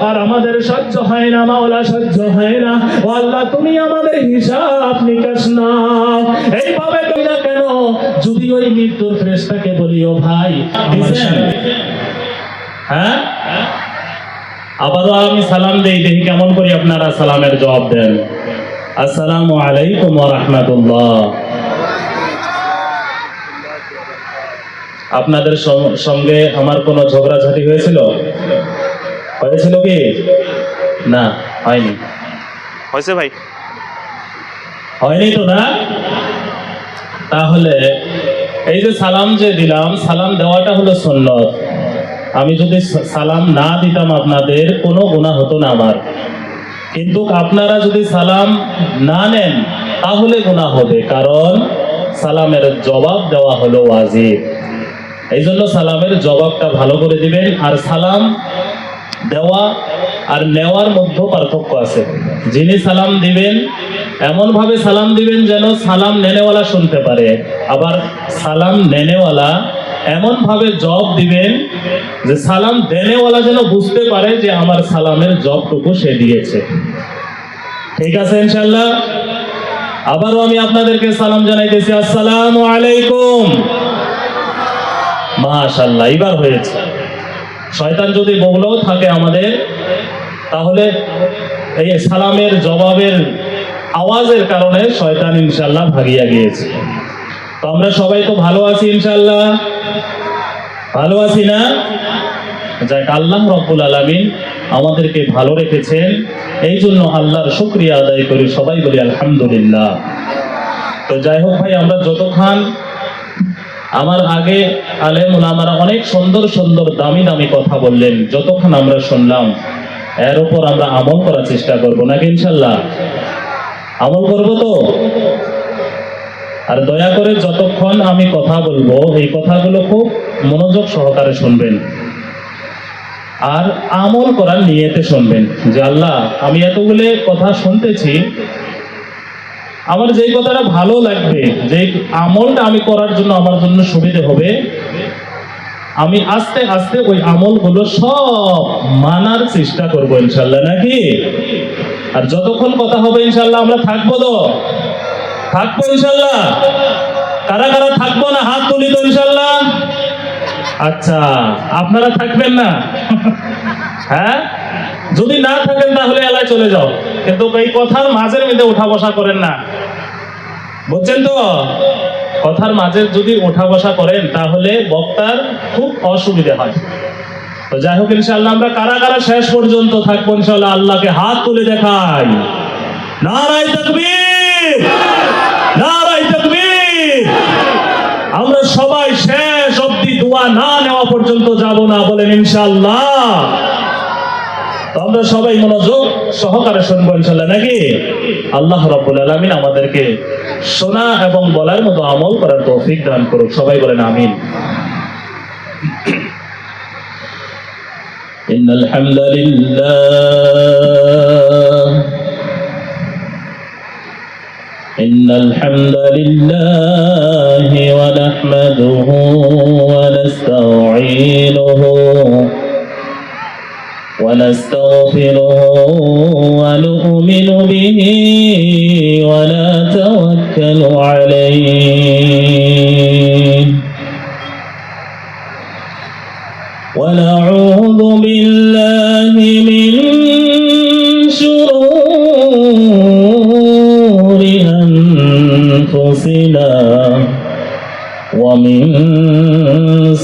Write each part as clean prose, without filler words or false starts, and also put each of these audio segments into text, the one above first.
আর আমাদের সহ্য হয় না মাওলা, সহ্য হয় না। ও আল্লাহ, তুমি আমাদের হিসাব নিকাশ নাও। এইভাবে তোমরা কেন? যদি ওই মৃত্যুর ফেরেশতাকে বলিও ভাই দিছেন, হ্যাঁ, আবারও আমি সালাম দেই, দেখি কেমন করে আপনারা সালামের জবাব দেন। আসসালামু আলাইকুম ওয়া রাহমাতুল্লাহ। আপনাদের সঙ্গে আমার কোনো ঝগড়াঝাটি হয়েছিল? হয়েছিল কি? না, হয়নি। হয়েছে ভাই? হয়নি তো, না? তাহলে এই যে সালাম যে দিলাম, সালাম দেওয়াটা হলো সুন্নত। আমি যদি সালাম না দিতাম আপনাদের কোনো গুনাহ হতো না আমার, কিন্তু আপনারা যদি সালাম না নেন তাহলে গুনাহ হবে, কারণ সালামের জবাব দেওয়া হলো ওয়াজিব। এই জন্য সালামের জবাবটা ভালো করে দিবেন। আর সালাম দেওয়া আর নেওয়ার মধ্যে পার্থক্য আছে। যিনি সালাম দিবেন এমন ভাবে সালাম দিবেন যেন সালাম নেনেওয়ালা শুনতে পারে, আবার সালাম নেনেওয়ালা এমন ভাবে জবাব দিবেন যে সালাম দেনেওয়ালা যেন বুঝতে পারে যে আমার সালামের জবাবটুকু সে দিয়েছে। ঠিক আছে ইনশাআল্লাহ? আবারও আমি আপনাদেরকে সালাম জানাইতেছি, আসসালামু আলাইকুম। মাশাআল্লাহ, এবার হয়েছে। শয়তান যদি বগলেও থাকে আমাদের, তাহলে এই সালামের জবাবের আওয়াজের কারণে শয়তান ইনশাআল্লাহ ভাগিয়া গিয়েছে। তো আমরা সবাই তো ভালো আছি ইনশাআল্লাহ, ভালো আছি না? যাক, আল্লাহ রাব্বুল আলামিন আমাদেরকে ভালো রেখেছেন, এই জন্য আল্লাহর শুকরিয়া আদায় করি, সবাই বলি আলহামদুলিল্লাহ। তো যাই হোক ভাই, আমরা যতক্ষণ, আমার আগে আলেম ওলামারা অনেক সুন্দর সুন্দর দামি দামি কথা বললেন, যতক্ষণ আমরা শুনলাম এর উপর আমরা আমল করার চেষ্টা করবো নাকি ইনশাল্লাহ? আমল করবো তো? আর দয়া করে যতক্ষণ আমি কথা বলবো এই কথাগুলো খুব মনোযোগ সহকারে শুনবেন, আর আমল করার নিয়তে শুনবেন যে আল্লাহ, আমি এতগুলো কথা শুনতেছি, আমার যেই কথাটা ভালো লাগবে, যে আমলটা আমি করার জন্য আমার জন্য সুবিধা হবে, আমি আস্তে আস্তে ওই আমলগুলো সব মানার চেষ্টা করবো ইনশাল্লাহ, নাকি? আর যতক্ষণ কথা হবে ইনশাল্লাহ আমরা থাকবো তো? থাকবো ইনশাল্লাহ? কারা কারা থাকবো না হাত তুলি তো ইনশাল্লাহ? আচ্ছা, আপনারা থাকবেন না? হ্যাঁ, যদি না থাকেন তাহলে এলাকায় চলে যাও, কিন্তু এই কথার মাঝের মধ্যে উঠা বসা করেন না, বুঝছেন তো? কথার মাঝে যদি উঠা বসা করেন তাহলে বক্তার খুব অসুবিধা হয়। তো যাই হোক ইনশাআল্লাহ আমরা কারা কারা শেষ পর্যন্ত থাকবো ইনশাআল্লাহ, আল্লাহকে হাত তুলে দেখাই। নারায়ে তাকবীর, নারায়ে তাকবীর। আমরা সবাই শেষ অবধি দোয়া না নেওয়া পর্যন্ত যাব না, বলেন ইনশাআল্লাহ? তো আমরা সবাই মনোযোগ সহকারে শুনবো ইনশাআল্লাহ, নাকি? আল্লাহ রাব্বুল আলামিন আমাদেরকে শোনা এবং বলার মতো আমল করার তৌফিক দান করুক, সবাই বলেন আমিন। ইন্নাল হামদালিল্লাহ, ইন্নাল হামদালিল্লাহ ওয়া নাহমাদুহু ওয়া নাস্তাঈনুহু ونستغفره ونؤمن به ونتوكل عليه ونعوذ بالله من شرور أنفسنا ومن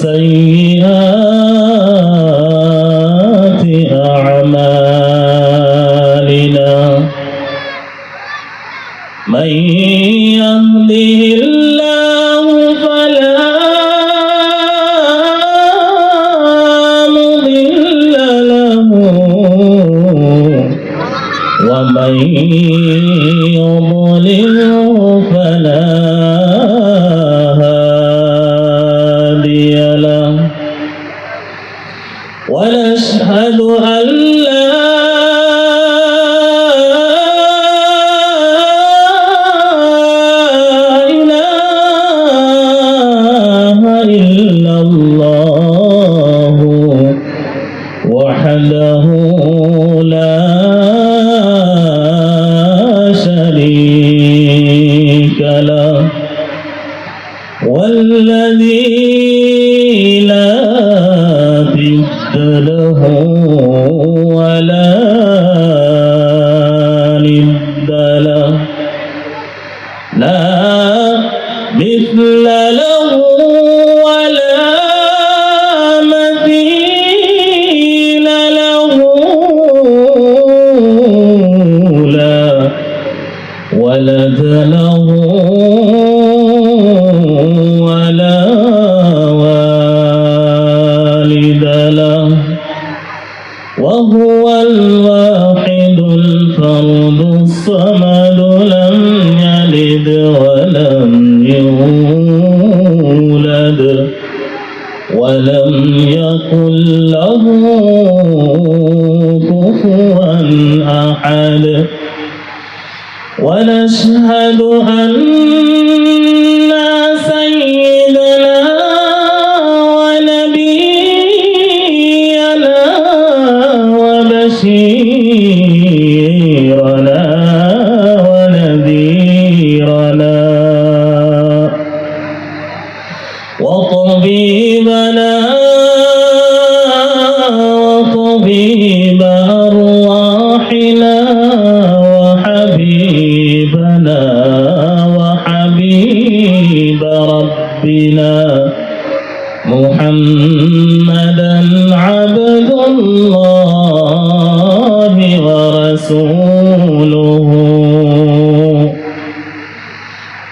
سيئات أعمالنا من يهده الله فلا مضل له ومن يضلل فلا هادي له ونشهد أن لا إله إلا الله وحده ولا ند له لا مثل له ولا مثيل له لا ولد له ولا والد له وهو الواحد الفرد الصمد لم يلد ولم يولد ولم يكن له كفوا أحد ونشهد أن سيدنا ونبينا وبشيرنا ونذيرنا وطبيبنا وطبيب أرواحنا وحبيبنا وحبيب ربنا محمدا عبد الله ورسوله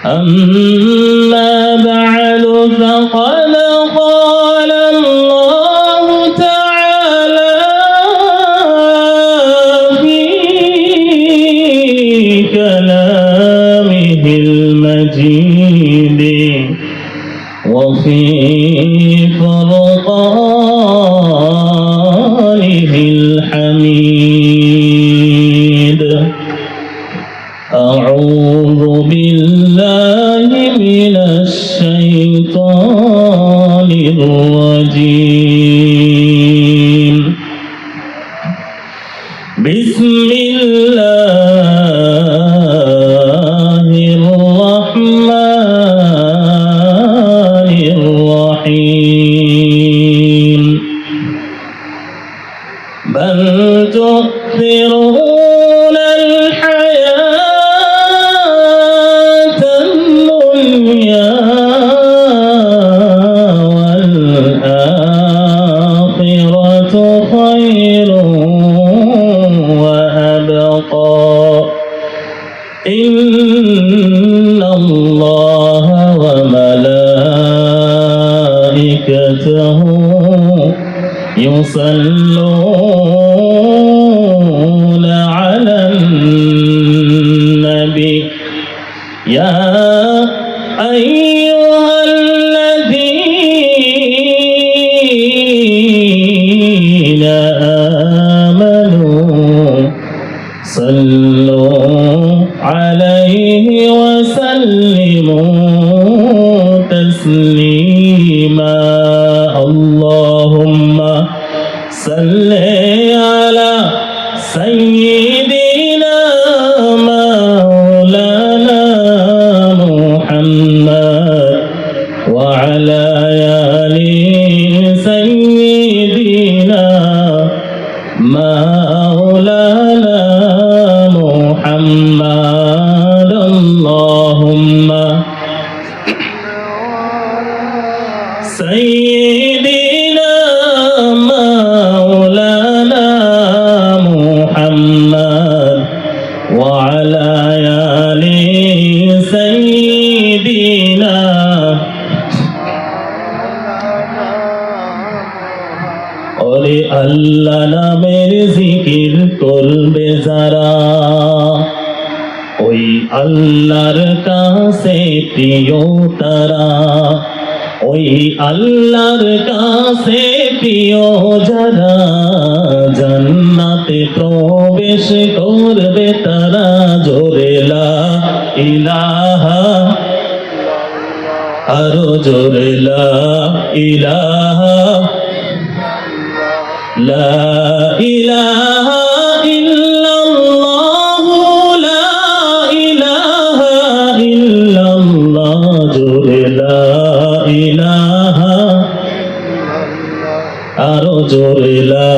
أما بعد فقد قال الله تعالى في كلامه المجيد وفي فرقانه الحميد أعوذ بالله من الشيطان الرجيم بسم الله الرحمن الرحيم بل تؤثرون الحياة الدنيا والآخرة خير وأبقى إن الله وملائكته يصلون على النبي يا أيها الذين آمنوا صلوا عليه وسلموا تسليما اللهم صل على سيدنا مولانا محمد وعلى آل سيدنا مولانا محمد اللهم سيدنا مولانا محمد وعلى آل سيدنا ওরে আল্লাহ নামের জিকির করবে যারা ওই আল্লাহর কাছে প্রিয় তারা ওই আল্লাহর কাছে প্রিয় যারা জান্নাতে প্রবেশ করবে তারা জোরে লা ইলাহা আরো জোরে লা ইলাহা লা ইলাহা ইল্লাল্লাহ লা ইলাহা ইল্লাল্লাহ জোরে লা ইলাহা আরো জোরে লা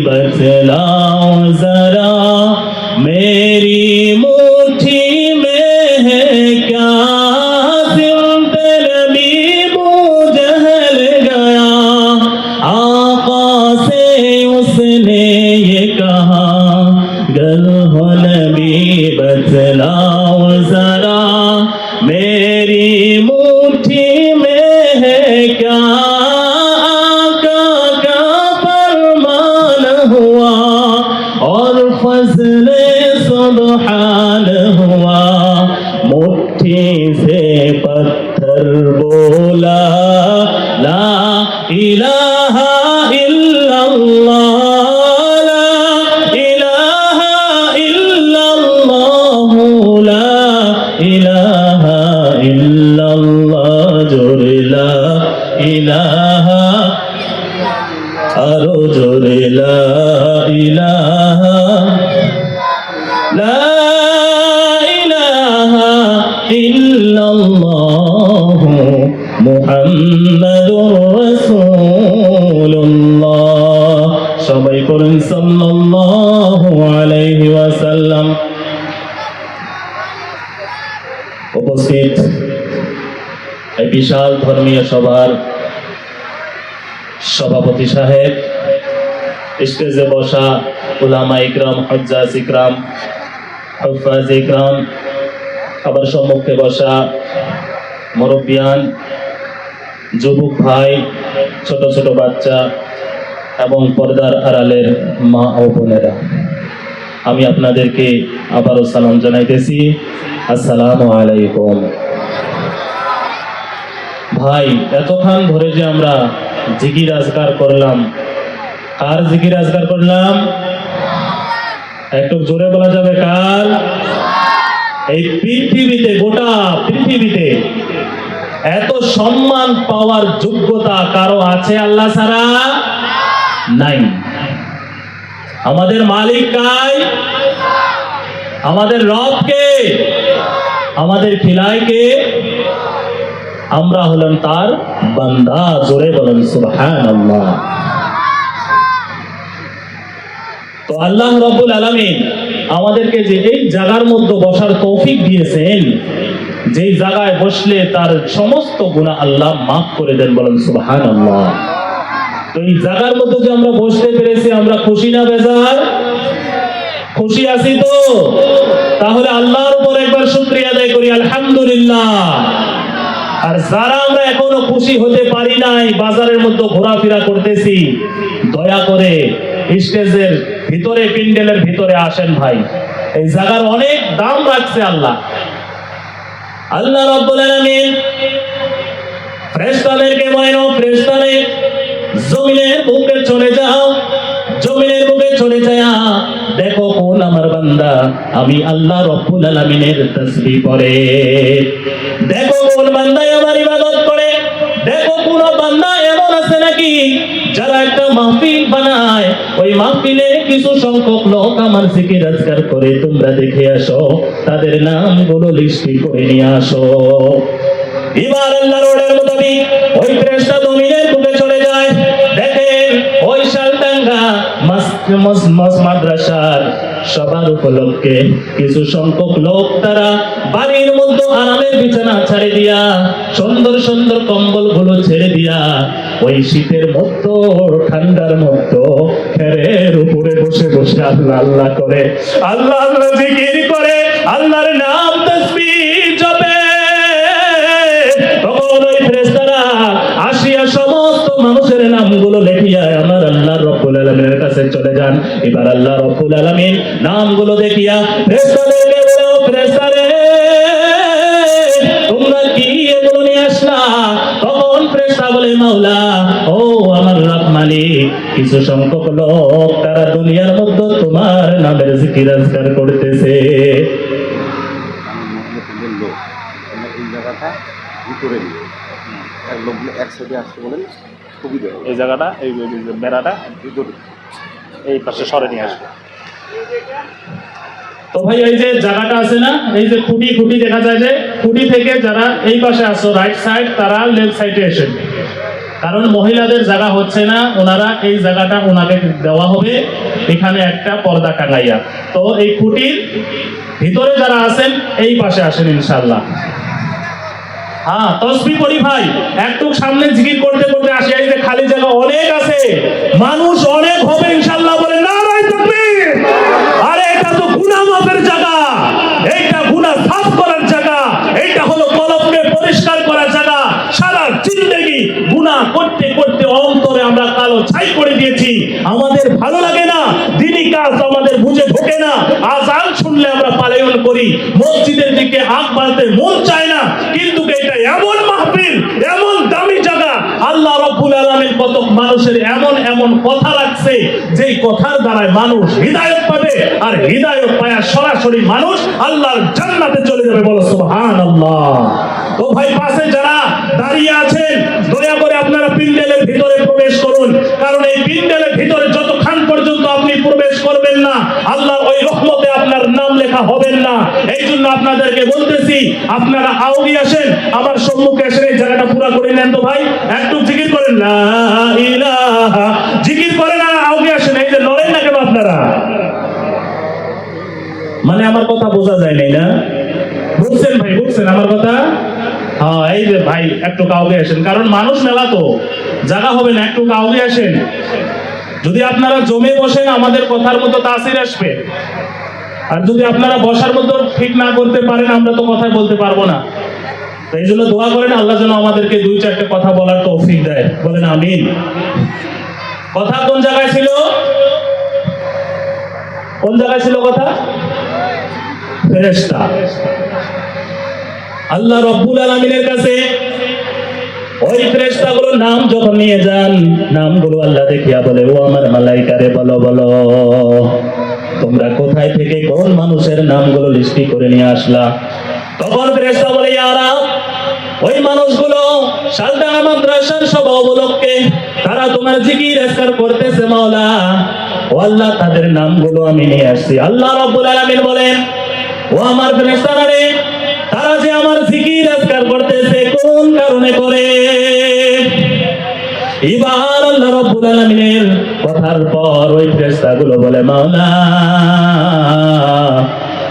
बतलाओ जरा मेरी मुट्ठी में है क्या सिमटे नबी जहल गया आका से उसने ये कहा गर हो नबी बतलाओ जरा मेरी मुट्ठी में है क्या आका का फरमान हुआ और फजले सुब्हान हुआ मुट्ठी से पत्थर बोला ला इलाहा इल्लल्लाह ला इलाहा इल्लल्लाह ला इलाहा इल्लल्लाह जोरे ला इलाहा आरो जोरे ला इलाहा ला इलाहा इल्लल्लाह মুহাম্মাদুর রাসূলুল্লাহ সবাই পড়ুন সাল্লাল্লাহু আলাইহি ওয়াসাল্লাম। উপস্থিত এই বিশাল ধর্মীয় সভার সভাপতি সাহেব, স্টেজে বসা উলামা ইকরাম, হুজ্জাজ ইকরাম, হুফাজ ইকরাম, আবার সম্মুখে বসা মুরব্বিয়ান, যুবক ভাই, ছোট ছোট বাচ্চা এবং পর্দার আড়ালের মা ও বোনেরা, আমি আপনাদেরকে আবারও সালাম জানাইতেছি, আসসালামু আলাইকুম। ভাই, এতক্ষণ ধরে যে আমরা জিকির আজকার করলাম, কার জিকির আজকার করলাম? একটু জোরে বলা যাবে কার? এই পৃথিবীতে, গোটা পৃথিবীতে এত সম্মান পাওয়ার যোগ্যতা কারো আছে আল্লাহ ছাড়া? নাই। আমাদের মালিক কাই? আমাদের রব কে? আমাদের খিলাই কে? আমরা হলাম তার বান্দা। জোরে বলেন সুবহানাল্লাহ। তো আল্লাহ রাব্বুল আলামিন আমাদেরকে যে এই জায়গার মধ্যে বসার তৌফিক দিয়েছেন, যেই জায়গায় বসলে তার সমস্ত গুনাহ আল্লাহ মাফ করে দেন, বলেন সুবহানাল্লাহ। তো এই জায়গার মধ্যে যে আমরা বসতে পেরেছি, আমরা খুশি না বেজার? খুশি আছি তো? তাহলে আল্লাহর উপর একবার শুকরিয়া আদায় করি, আলহামদুলিল্লাহ। আর যারা আমরা এখনো খুশি হতে পারি নাই, বাজারের মধ্যে ঘোরাফেরা করতেছি, দয়া করে স্টেজের ভিতরে, প্যান্ডেলের ভিতরে আসেন ভাই। এই জায়গার অনেক দাম রাখছে আল্লাহ। আল্লাহ রাব্বুল আলামিন ফেরেশতাদেরকে বলেন, ফেরেশতারে জমিনের বুকে চলে যাও, জমিনের বুকে চলে যায়া দেখো কোন আমার বান্দা আমি আল্লাহ রাব্বুল আলামিনের তাসবিহ পড়ে, দেখো কোন বান্দা আমার ইবাদত করে, দেখো কোন বান্দা এমন আছে নাকি যারা একটা মাহফিল বানায়, ওই মাহফিলে কিছু সংখ্যক লোক আমার জিকির আজকার করে, তোমরা দেখে আসো, তাদের নামগুলো লিস্টি করে নিয়ে আসো। এবার আল্লাহর অর্ডার মোতাবেক ওই ফেরেশতা জমিনের বুকে চলে যায়, দেখেন ওই শালডাঙ্গা মাদ্রাসার সবার উপলক্ষে কিছু সংখ্যক লোক তারা বাড়ির মধ্যে আরামের বিছানা ছেড়ে দিয়া, সুন্দর সুন্দর কম্বল গুলো ছেড়ে দিয়া, ওই শীতের মধ্যে, ঠান্ডার মধ্যে খেরের উপরে বসে বসে আল্লাহ আল্লাহ করে, আল্লাহ আল্লাহ জিকির করে, আল্লাহর নাম তাসবিহ জপে। তখন ওই ফেরেশতারা আসিয়া সমস্ত মানুষের নামগুলো লেখিয়া আমার আল্লাহ রাব্বুল আলামিনের কাছে চলে যান। এবার আল্লাহ রাব্বুল আলামিন নামগুলো দেখিয়া ফেরেশতাদেরকে বলে, ও ফেরেশতারে তোমরা কি এগুলো নিয়ে আসলা? তখন ফেরেশতা বলে, মাওলা, ও আমার রব মালিক, কিছু সংখ্যক লোক তারা দুনিয়ার মধ্যে তোমার নামের জিকির আজকার করতেছে। এই জায়গাটা, এই বেড়াটা এই পাশে সরে নিয়ে আসবে। তো ভাই, এই যে জায়গাটা আছে না, এই যে খুঁটি খুঁটি দেখা যায়, যে খুঁটি থেকে যারা এই পাশে আসো রাইট সাইড, তারা লেফট সাইডে এসে কারণ মহিলাদের জায়গা হচ্ছে না, ওনারা এই জায়গাটা ওনাকে দেওয়া হবে, এখানে একটা পর্দা টাঙাইয়া। তো এই খুঁটির ভিতরে যারা আছেন এই পাশে আসেন ইনশাআল্লাহ। হ্যাঁ, তসবিহ পড়ি ভাই, একটু সামনে জিকির করতে করতে আসি। এই যে খালি জায়গা অনেক আছে, মানুষ অনেক হবে ইনশাআল্লাহ। বলে নারায়ে তাকবীর। আরে এটা তো গুনাহ মাফের জায়গা, এইটা গুনাহ সাফ করার জায়গা, এইটা হলো কলবকে পরিষ্কার করার জায়গা। সারা জিন্দেগি গুনাহ করতে করতে অন্তরে আমরা কালো ছাই করে দিয়েছি, আমাদের ভালো লাগে না, দ্বীনি কাজ আমাদের বুঝে ঢোকে না। আযান শুনলে আমরা পালায়ন করি, মসজিদের দিকে আগ বাড়তে মন চায় না। কিন্তু এটা এমন মাহফিল, এমন দামি জায়গা, আল্লাহ রাব্বুল আলামিন কত মানুষের এমন এমন কথা রাখছে, যেই কথার দ্বারা মানুষ হিদায়াত পাবে, আর হিদায়াত পায়া সরাসরি মানুষ আল্লাহর জান্নাতে চলে যাবে। বলো সুবহানাল্লাহ। তো ভাই, পাশে যারা দাঁড়িয়ে আছেন, দয়া করে আপনারা পিন্ডেলের ভিতরে প্রবেশ করুন, কারণ এই পিন্ডেলের ভিতরে যতক্ষণ পর্যন্ত আপনি প্রবেশ করবেন না, আল্লাহর ওই রহমতে আপনার নাম লেখা হবেন না। এই জন্য আপনাদেরকে বলতেছি, আপনারা আউগি আসেন, আমার সম্মুখে এসে এই জায়গাটা পুরো করে নেন। তো ভাই, একটু জিকির করেন, লা ইলাহা, জিকির করেন আর আউগি আসেন। এই যে লড়েন না কেন আপনারা? মানে আমার কথা বোঝা যায় নাই না? বুঝছেন ভাই, বুঝছেন আমার কথা? হ্যাঁ, এই যে ভাই একটু কাউকে আসেন, কারণ মানুষ মেলা তো জায়গা হবে না, একটু কাউকে আসেন। যদি আপনারা জমে বসেন আমাদের কথার মতো তাসির আসবে, আর যদি আপনারা বসার মতো ঠিক না করতে পারেন আমরা তো কথাই বলতে পারবো না। তো এই জন্য দোয়া করেন আল্লাহ যেন আমাদেরকে দুই চারটে কথা বলার তৌফিক দেয়। বলেন আমিন। কথা কোন জায়গায় ছিল? কোন জায়গায় ছিল কথা? ফেরেশতা। আল্লাহ রাব্বুল আলামিনের কাছে ওই ফেরেশতাগুলোর নাম যখন নিয়ে যান, নামগুলো আল্লাহ দেখিয়া বলে, ও আমার মালাইকারে বলো বলো তোমরা কোথায় থেকে কোন মানুষের নামগুলো লিস্টি করে নিয়ে আসলা? তখন ফেরেশতা বলে, ইয়া রাব, ওই মানুষগুলো শালডাঙ্গা মাদ্রাসার সভা উপলক্ষে তারা তোমার জিকির আজকার করতেছে মাওলা। ও আল্লাহ, তাদের নামগুলো আমি নিয়ে আসছি। আল্লাহ রাব্বুল আলামিন বলেন, ও আমার ফেরেশতারা রে, তারা যে আমার জিকির আজকার করতেছে কোন কারণে করে? এবার আল্লাহ রাব্বুল আলামিনের কথার পর ওই ফেরেশতাগুলো বলে, মাওলা,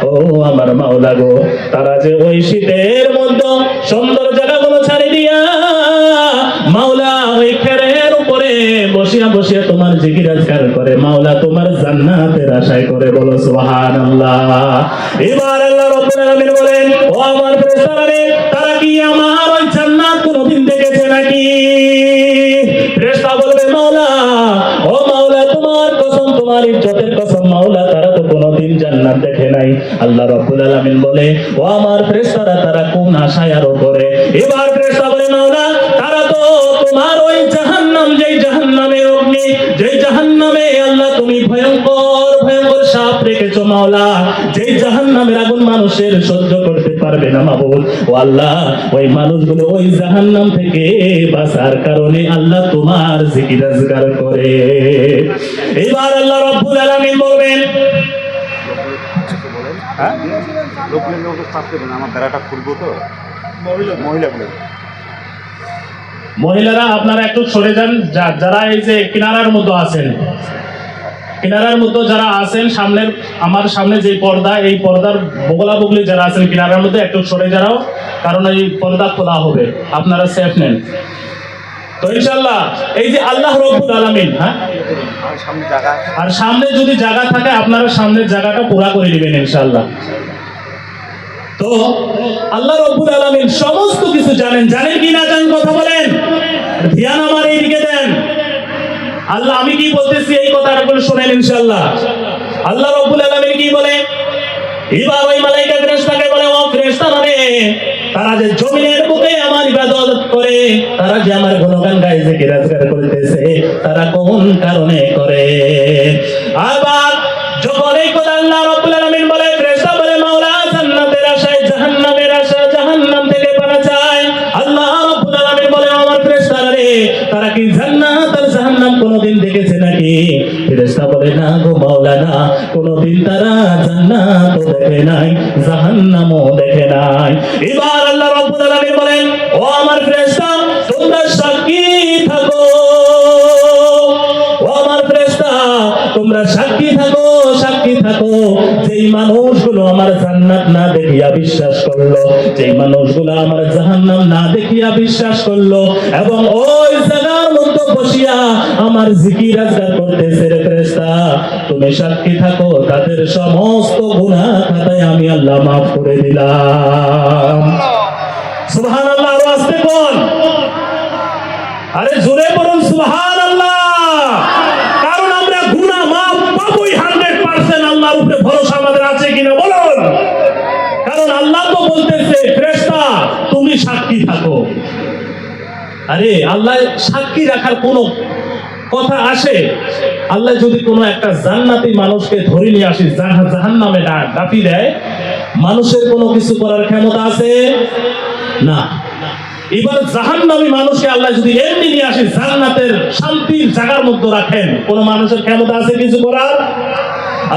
ও আমার মাওলা গো, তারা যে ওই শীতের মধ্যে সুন্দর জায়গাগুলো ছাড়ি দিয়া মাওলা ওই খেরের উপরে বসিয়া বসিয়া তোমার জিকির আজকার করে, মাওলা তোমার জান্নাতের আশায় করে। বলো সুবহানাল্লাহ। এবার আল্লাহ রাব্বুল আলামিন বলেন, ও আমার ফেরেশতারা রে, তারা কি আমার ওই জান্নাত কোনদিন দেখেছে নাকি? ফেরেশতা বলবে, মাওলা, ও মাওলা, তোমার কসম, তোমার ইজ্জতের কসম মাওলা, তারা তো কোনদিন জান্নাত দেখে নাই। আল্লাহ রাব্বুল আলামিন বলে, ও আমার ফেরেশতারা, তারা কোন আশায় আরো করে? এবার ফেরেশতা বলে, মাওলা, তারা তো তোমার ওই জাহান্নাম, যেই জাহান্নামের অগ্নি, যেই জাহান্নামে আল্লাহ তুমি ভয়ঙ্কর ভয়ঙ্কর সাপ রেখেছো মাওলা, যেই জাহান্নামের আগুন মানুষের সহ্য করতে পারবে না মাবুদ, ও আল্লাহ, ওই মানুষগুলো ওই জাহান্নাম থেকে বাঁচার কারণে আল্লাহ তোমার জিকির আজকার করে। এবার আল্লাহ রাব্বুল আলামিন বলবেন, আমার বেড়াটা খুলবো তো, মহিলাগুলো মহিলারা আপনারা একটু সরে যান, যারা এই যে কিনারার মতো আছেন, কিনারার মতো যারা আছেন, সামনের আমার সামনে যে পর্দা, এই পর্দার বগলা বগলি যারা আছেন কিনারার মধ্যে একটু সরে যাও, কারণ এই পর্দা খোলা হবে, আপনারা সেফ নেন। তো ইনশাআল্লাহ এই যে আল্লাহ রাব্বুল আলামিন, হ্যাঁ, আর সামনে যদি জায়গা থাকে আপনারা সামনের জায়গাটা পুরা করে নেবেন ইনশাআল্লাহ। তো আল্লাহ রাব্বুল আলামিন সমস্ত কিছু জানেন। জানেন কি না জানেন? কথা বলেন, ধ্যান আমার এইদিকে দেন। আল্লাহ, আমি কি বলতেছি এই কথাটা বলে শোনেন ইনশাআল্লাহ। আল্লাহ রাব্বুল আলামিন কি বলে? এবার ওই মালাইকা ফেরেশতাকে বলে, ও ফেরেশতারা রে, তারা যে জমিনের বুকে আমার ইবাদত করে, তারা যে আমার গুণগান গায়, জিকির আজকার করতেছে, তারা কোন কারণে করে? আবার যখন এই কথা আল্লাহ রাব্বুল আলামিন বলে, ফেরেশতা বলে, মাওলা, জান্নাতের আশায় জাহান্নামের আশা, জাহান্নাম থেকে পানা চায়। আল্লাহ রাব্বুল আলামিন বলে, আমার ফেরেশতারা রে, তারা কি জান্নাত আর জাহান্নাম কোনদিন দেখেছে নাকি? ফেরেশতা বলে, না গো মাওলা, না, কোনদিন তারা জান্নাতও দেখে নাই, জাহান্নামও দেখে নাই। এবার আল্লাহ রাব্বুল আলামিন বলেন, ও আমার ফেরেশতা, তোমরা সাক্ষী থাকো, ও আমার ফেরেশতা তোমরা সাক্ষী থাকো, সাক্ষী থাকো। যেই মানুষগুলো আমার জান্নাত না দেখিয়া বিশ্বাস করলো, যেই মানুষগুলো আমার জাহান্নাম না দেখিয়া বিশ্বাস করলো, এবং ওই জায়গার মধ্যে বসিয়া আমার জিকির আজকার করতেছে রে ফেরেশতা, তুমি সাক্ষী থাকো, তাদের সমস্ত গুনাহ খাতায় আমি আল্লাহ মাফ করে দিলাম। সুবহানাল্লাহ। আরো আস্তে বল, আরে জোরে বলুন সুবহানাল্লাহ। কারণ আমরা গুনাহ মাফ পাবোই 100%। আল্লাহর উপরে ভরসা আমাদের আছে কিনা বলুন। কারণ আল্লাহ তো বলতেছে ফেরেশতা তুমি সাক্ষী থাকো। আরে আল্লাহ সাক্ষী রাখার কোনো কথা আসে? আল্লাহ যদি কোনো একটা জান্নাতি মানুষকে ধরে নিয়ে আসি জাহান্নামে ডাকি দেয়, মানুষের কোনো কিছু করার ক্ষমতা আছে না। এবার জাহান্নামী মানুষকে আল্লাহ যদি এমনি নিয়ে আসি জান্নাতের শান্তির জায়গার মধ্যে রাখেন, কোন মানুষের ক্ষমতা আছে কিছু করার?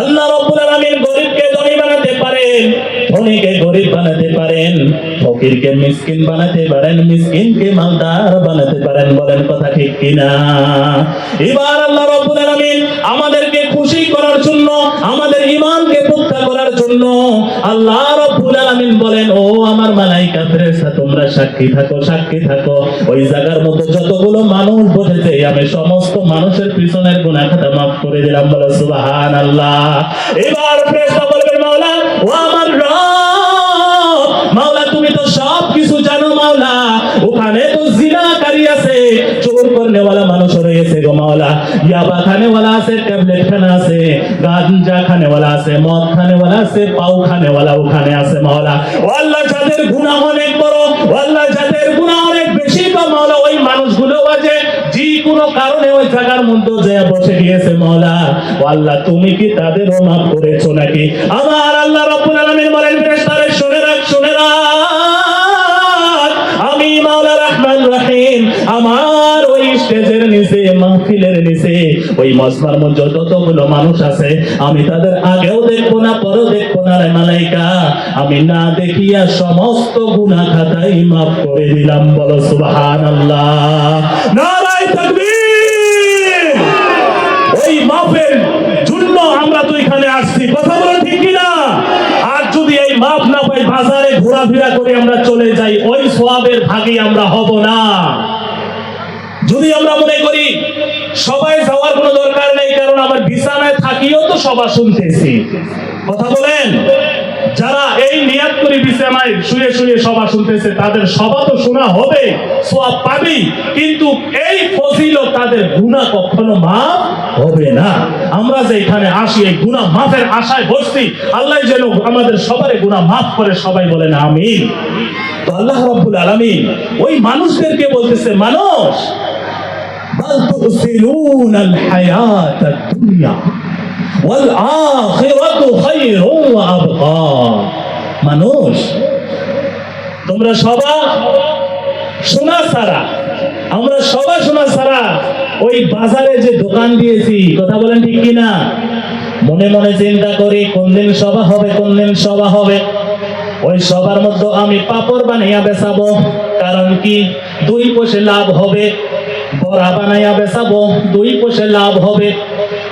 আল্লাহ রাব্বুল আলামিন গরীবকে ধনী বানাতে পারেন, ধনীকে গরীব বানাতে পারেন, ফকিরকে মিসকিন বানাতে পারেন, মিসকিনকে মালদার বানাতে পারেন। বলেন কথা ঠিক কিনা? এবার আল্লাহ রাব্বুল আলামিন আমাদেরকে খুশি করার জন্য, আমাদের ঈমানকে পুক্তা করার জন্য আল্লাহ রাব্বুল আলামিন বলেন, ও আমার মালায়েকা ফেরেশতা তোমরা সাক্ষী থাকো, সাক্ষী থাকো। ওই জায়গার মধ্যে যতগুলো মানুষ বসেছে আমি সমস্ত মানুষের পিছনের গুনাহ খাতা মাফ করে দিলাম। বলো সুবহানাল্লাহ। এবার ফেরেশতা বলবেন, মাওলা ও আমার রব, মাওলা তুমি তো সব কিছু জানো মাওলা, ওখানে তো জিনাকারী আছে, চোর করনেওয়ালা মানুষ রয়েছে গো মাওলা, ইয়াবা খানেওয়ালা আছে, ট্যাবলেট খানা আছে, গাঞ্জা খানেওয়ালা আছে, মদ খানেওয়ালা আছে, পাউ খানেওয়ালা ওখানে আছে মাওলা। ও আল্লাহ যাদের গুনাহ অনেক বড়, ও আল্লাহ যাদের গুনাহ অনেক বেশি গো মাওলা, ওই মানুষগুলো আছে যে কোনো কারণে ওই জায়গার মধ্যে যায় বসে গিয়েছে মাওলা, ও আল্লাহ তুমি কি তাদেরও মাফ করেছো নাকি? আমার আল্লাহ রাব্বুল আলামিন বলেন ফেরেশতারে শুনে রাখ, শুনে রাখ, আমি মাওলা রহমান রহিম আমার ওই স্টেজের নিচে, মাহফিলের নিচে, ওই মজমার মধ্যে যতগুলো মানুষ আছে আমি তাদের আগেও দেখবো না, পরেও দেখবো না রে মালাইকা, আমি না দেখিয়া সমস্ত গুনাহ খাতাই মাফ করে দিলাম। বলো সুবহানাল্লাহ। নারায়ে তাকবীর। ওই মাফের জন্য আমরা তো এখানে আসছি, কথা বলেন ঠিক কিনা? আর যদি এই মাফ না পাই, বাজারে ঘোরাফেরা করে আমরা চলে যাই, ওই সওয়াবের ভাগী আমরা হব না। যদি আমরা মনে করি সবাই যাওয়ার কোনো দরকার নেই, কারণ আমার বিছানায় থাকিও তো সবার শুনতেছি, কথা বলেন, যারা এই নিয়াত করে বিছানায় শুয়ে শুয়ে সভা শুনতেছে তাদের সভা তো শোনা হবে, সওয়াব পাবি, কিন্তু এই ফজিলত তাদের গুনাহ কখনো মাফ হবে না। আমরা যে এখানে আসি এই গুনাহ মাফের আশায় বসছি, আল্লাহ যেন আমাদের সবার গুনাহ মাফ করে, সবাই বলেন আমিন। তো আল্লাহ রাব্বুল আলামিন ওই মানুষদেরকে বলতেছে, মানুষ বাল তুসিরুনাল হায়াতাদ দুনিয়া ওয়াল আখিরাতু খায়রুন ওয়া আবকা। মানুষ তোমরা সবাই শোনা ছাড়া, আমরা সবাই শোনা ছাড়া ওই বাজারে যে দোকান দিয়েছি, কথা বলেন ঠিক কিনা? মনে মনে চিন্তা করি কোন দিন সভা হবে, কোন দিন সভা হবে। ওই সবার মধ্যে আমি পাপড় বানাইয়া বেচাবো, কারণ কি 2 পয়সা লাভ হবে। বড়া বানাইয়া বেচাবো, 2 পয়সা লাভ হবে।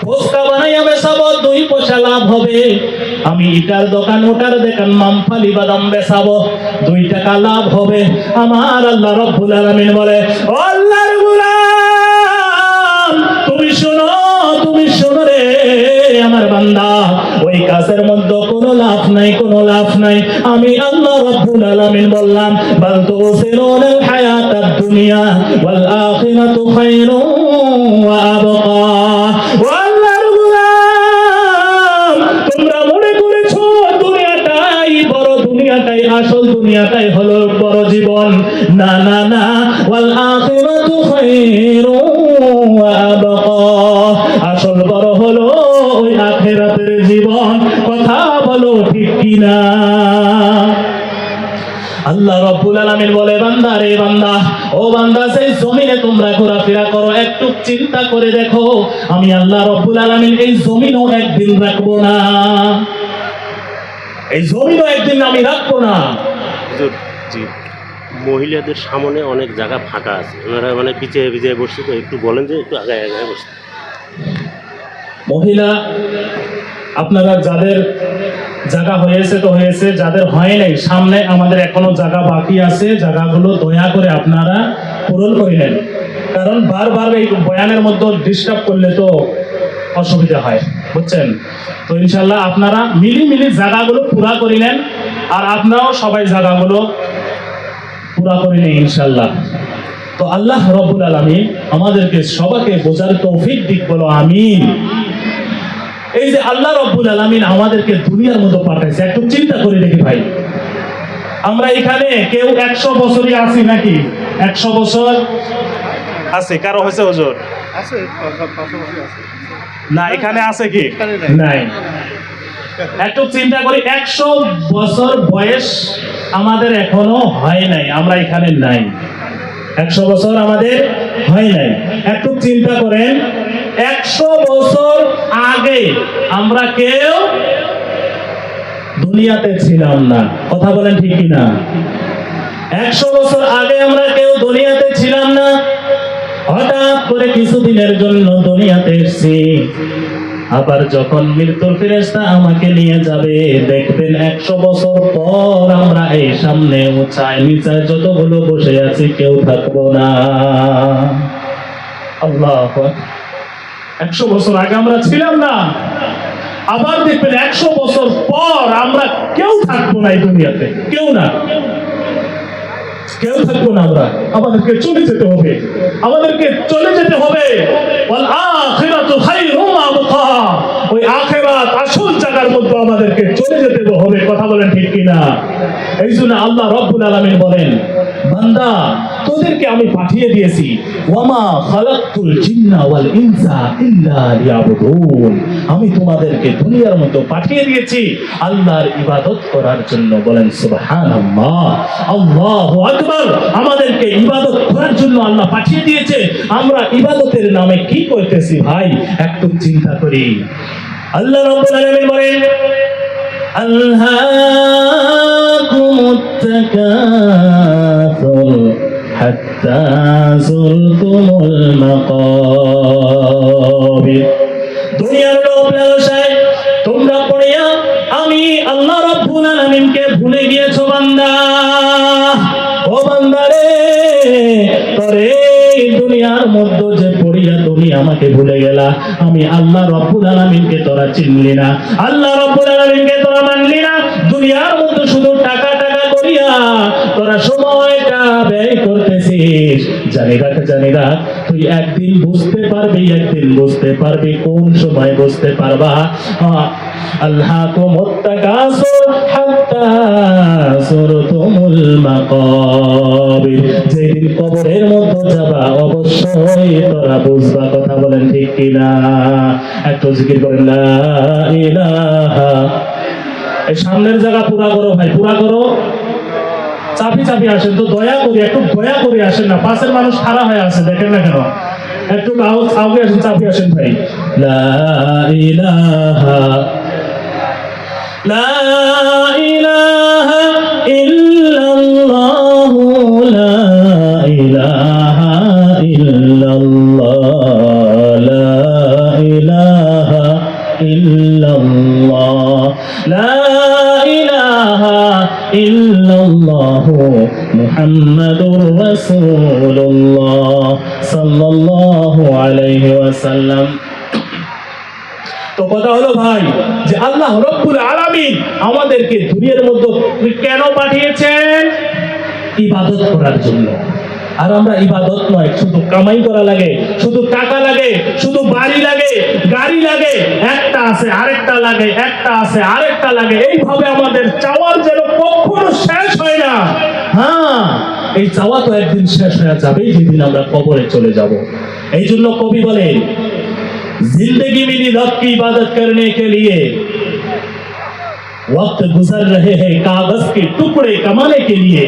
ফুচকা বানাইয়া বেচাবো, 2 পয়সা লাভ হবে। আমি ইটার দোকান, ওটার দোকান, মামফালি বাদাম বেচাবো, 2 টাকা লাভ হবে। আমার আল্লাহ রাব্বুল আলামিন বলে, ও আল্লাহর গোলাম তুমি শোনো, তুমি শোনো রে আমার বান্দা, ওই কাজের মধ্যে কোনো লাভ নাই, কোনো লাভ নাই। আমি আল্লাহ রাব্বুল আলামিন বললাম, বাল তুসিরুনাল হায়াতাদ দুনিয়া ওয়াল আখিরাতু খায়রুন ওয়া আবকা। ও আল্লাহর গোলাম তোমরা মনে করেছো দুনিয়াটাই বড়, দুনিয়াটাই আসল, দুনিয়াটাই হলো বড় জীবন। না না না, ওয়াল আখিরাতু খায়রুন ওয়া আবকা, আসল বড় হলো ওই আখিরাতের জীবন। কথা বলো ঠিক কিনা? আল্লাহ রাব্বুল আলামিন বলে, বান্দা রে বান্দা, ও বান্দা সেই জমিনে তোমরা ঘোরাফেরা করো, একটু চিন্তা করে দেখো, আমি আল্লাহ রাব্বুল আলামিন এই জমিনও একদিন রাখবো না, এই জমিনও একদিন আমি রাখবো না। জি, মহিলাদের সামনে অনেক জায়গা ফাঁকা আছে, ওনারা মানে পিছিয়ে পিছিয়ে বসছে, তো একটু বলেন যে একটু আগায় আগায় বসছে। মহিলা আপনারা যাদের জায়গা হয়েছে তো হয়েছে, যাদের হয় নাই সামনে আমাদের এখনো জায়গা বাকি আছে, জায়গাগুলো দয়া করে আপনারা পূরণ করে নেন, কারণ বারবার এই বয়ানের মধ্যে ডিস্টার্ব করলে তো অসুবিধা হয়, বুঝছেন? তো ইনশাল্লাহ আপনারা মিলি জায়গাগুলো পুরা করে নেন, আর আপনারাও সবাই জায়গাগুলো পুরা করে নেন ইনশাল্লাহ। তো আল্লাহ রব্বুল আলামিন আমাদেরকে সবাইকে বোঝার তৌফিক দিক বলো আমিন। এই যে আল্লাহ রব্বুল আলামিন আমাদেরকে দুনিয়ার মধ্যে পাঠাইছে, একটু চিন্তা করে দেখি ভাই, আমরা এখানে কেউ 100 বছরই আছি নাকি? 100 বছর আছে কারো হয়েছে হুজুর? আছে, পাশাপাশি আছে। না এখানে আছে কি? নাই। একটু চিন্তা করি, 100 বছর বয়স আমাদের এখনো হয় নাই, আমরা এখানে নাই। 100 বছর আমাদের হয় নাই। একটু চিন্তা করেন, 100 বছর আগে আমরা কেউ দুনিয়াতে ছিলাম না, কথা বলেন ঠিক কিনা? 100 বছর আগে আমরা কেউ দুনিয়াতে ছিলাম না, হঠাৎ করে কিছুদিনের জন্য দুনিয়াতে এসেছি। আবার যখন মৃত্যুর ফেরেশতা আমাকে নিয়ে যাবে, দেখবেন 100 বছর পর আমরা এই সামনে উঁচায় নিচায় যতগুলো বসে আছি কেউ থাকবো না। আল্লাহু আকবার। 100 বছর আগে আমরা ছিলাম না, আবার দেখবেন 100 বছর পর আমরা কেউ থাকবো না এই দুনিয়াতে, কেউ না, কেউ থাকবো না। আমরা আমাদেরকে চলে যেতে হবে, আমাদেরকে চলে যেতে হবে। ওয়াল আখিরাতু খায়রুম ওয়া আবকা, ওই আখিরাত আসল জায়গার মধ্যে আমাদেরকে চলে যেতে হবে, কথা বলেন ঠিক কিনা? এই জন্য আল্লাহ রব্বুল আলামিন বলেন, বান্দা তোদেরকে আমি পাঠিয়ে দিয়েছি, ওয়ামা খালাকতুল জিন্না ওয়াল ইনসা ইল্লা লিয়াবুদুন, আমি তোমাদেরকে দুনিয়ার মধ্যে পাঠিয়ে দিয়েছি আল্লাহর ইবাদত করার জন্য। বলেন সুবহানাল্লাহ, আল্লাহু আকবার। আমাদেরকে ইবাদত করার জন্য আল্লাহ পাঠিয়ে দিয়েছে, আমরা ইবাদতের নামে কি করতেছি ভাই একটু চিন্তা করি। আল্লাহ রাব্বুল আলামিন বলেন, আলহাকুমুত তাকাসুর হাত্তা যুরতুমুল মাকাবির, দুনিয়ার লোভ লালসায় তোমরা পড়িয়া আমি আল্লাহ রাব্বুল আলামিনকে ভুলে গিয়েছো বান্দা। ও বান্দা রে, তোরে দুনিয়ার মধ্যে যে পড়িয়া তুমি আমাকে ভুলে গেলা, আমি আল্লাহ রাব্বুল আলামিনকে তোরা চিনলি না, আল্লাহ রাব্বুল আলামিনকে তোরা মানলি না। দুনিয়ার মধ্যে শুধু টাকা টাকা করিয়া তোরা সময়টা ব্যয় করতেছিস। জানি রাখ, তুই একদিন বুঝতে পারবি, কোন সময় বুঝতে পারবা? আল্লাহকুমুত তাকাসুর হাত্তা যুরতুমুল মাকাবির, যেদিন কবরের মধ্যে যাবা অবশ্যই তোরা বুঝবা, কথা বলেন ঠিক কিনা? একটু জিকির করেন লা ইলাহা। এই সামনের জায়গা পুরা করো ভাই, পুরা করো। চাপি আসেন তো, দয়া করে আসেন না, পাশের মানুষ খারাপ হয়ে আছে, দেখেন না কেন? একটু আগে আসেন, চাপি আসেন ভাই। লা ইলাহা লা ইলাহা ইল্লাল্লাহ, লা ইলাহা ইল্লাল্লাহ, লা ইলাহা ইল্লাল্লাহ, লা ইলাহা ইল্লাল্লাহ মুহাম্মাদুর রাসূলুল্লাহ সাল্লাল্লাহু আলাইহি ওয়াসাল্লাম। তো কথা হলো ভাই যে আল্লাহ রব্বুল আলামিন আমাদেরকে দুনিয়ার মধ্যে কেন পাঠিয়েছেন? ইবাদত করার জন্য। আর আমরা ইবাদত নয়, শুধু কামাই করা লাগে, শুধু টাকা লাগে, শুধু বাড়ি লাগে, গাড়ি লাগে, একটা আছে আরেকটা লাগে, একটা আছে আরেকটা লাগে, এইভাবে আমাদের চাওয়ার যেন কখনো শেষ হয় না। হ্যাঁ, এই চাওয়া তো একদিন শেষ হয়ে যাবে, যেদিন আমরা কবরে চলে যাব। এই জন্য কবি বলেন, जिंदगी मिली रब की इबादत करने के लिए, वक्त गुजर रहे हैं कागज के टुकड़े कमाने के लिए,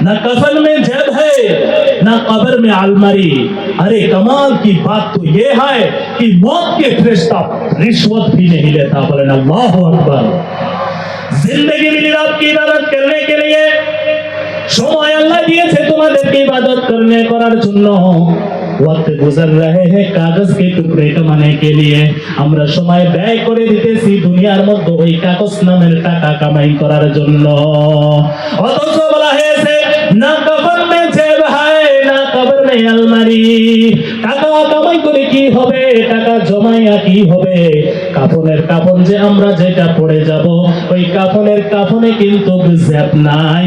न कफन में जेब है न कब्र में अलमारी, अरे कमाल की बात तो ये है कि मौत के फरिश्ता रिश्वत भी नहीं लेता। बोले अल्लाहु अकबर। जिंदगी मिली रब की इबादत करने के लिए, সময় আল্লাহ দিয়েছে তোমাদেরকে ইবাদত করার জন্য। वक्त गुजर रहे हैं कागज के टुकड़े कमाने के लिए। আমরা সময় ব্যয় করে দিতেছি দুনিয়ার মধ্যে ওই কাগজ নামের টাকা কামাই করার জন্য। অথচ বলা হয়েছে না কবর মে জেব হায় না কবর মে আলমারি। টাকা কামাই করে কি হবে, টাকা জমাইয়া কি হবে? কাফনের কাফন যে আমরা যেটা পড়ে যাব, ওই কাফনের কাফনে কিন্তু জেব নাই।